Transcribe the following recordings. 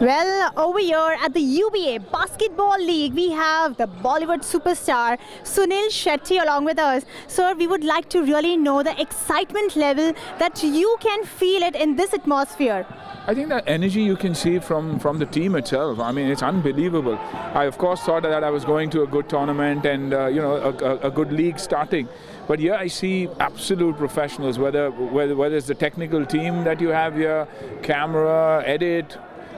Well, over here at the UBA Basketball League, we have the Bollywood superstar Sunil Shetty along with us. Sir, we would like to really know the excitement level that you can feel it in this atmosphere. I think that energy you can see from the team itself. I mean, it's unbelievable. I, of course, thought that I was going to a good tournament and, a good league starting. But here I see absolute professionals, whether it's the technical team that you have here, camera, edit,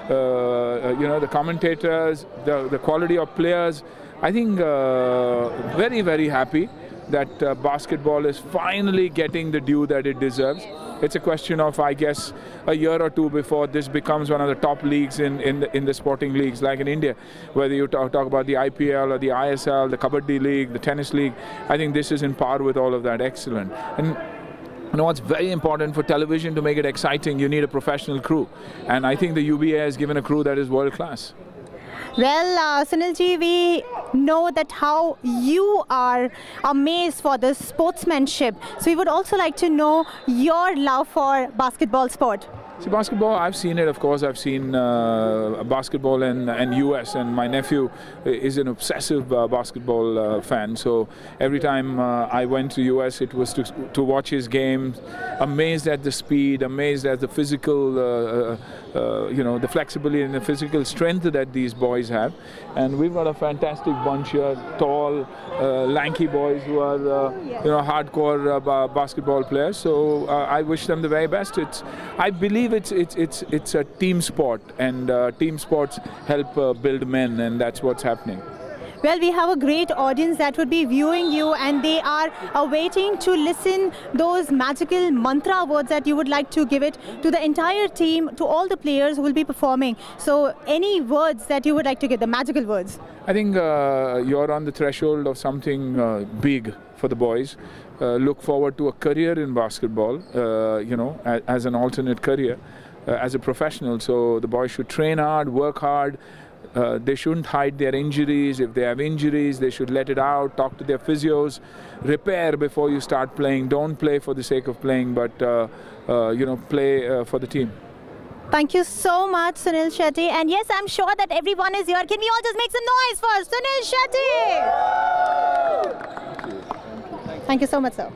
the commentators, the quality of players. I think very, very happy that basketball is finally getting the due that it deserves. It's a question of, I guess, a year or two before this becomes one of the top leagues in the sporting leagues, like in India. Whether you talk about the IPL or the ISL, the Kabaddi League, the Tennis League, I think this is in par with all of that. Excellent. And you know what's very important for television to make it exciting? You need a professional crew. And I think the UBA has given a crew that is world class. Well, Sunilji, we know that how you are amazed for the sportsmanship. So we would also like to know your love for basketball sport. See, basketball, I've seen it, of course. I've seen basketball in US, and my nephew is an obsessive basketball fan. So every time I went to US, it was to watch his games, amazed at the speed, amazed at the physical, the flexibility and the physical strength that these boys have. And we've got a fantastic bunch here, tall, lanky boys who are, hardcore basketball players. So I wish them the very best. I believe it's a team sport, and team sports help build men, and that's what's happening. Well, we have a great audience that would be viewing you, and they are waiting to listen those magical mantra words that you would like to give it to the entire team, to all the players who will be performing. So any words that you would like to give, the magical words? I think you're on the threshold of something big for the boys. Look forward to a career in basketball, as an alternate career, as a professional. So the boys should train hard, work hard. They shouldn't hide their injuries. If they have injuries, they should let it out, talk to their physios, repair before you start playing. Don't play for the sake of playing, but play for the team. Thank you so much, Sunil Shetty. And yes, I'm sure that everyone is here. Can we all just make some noise for Sunil Shetty? Thank you so much, sir.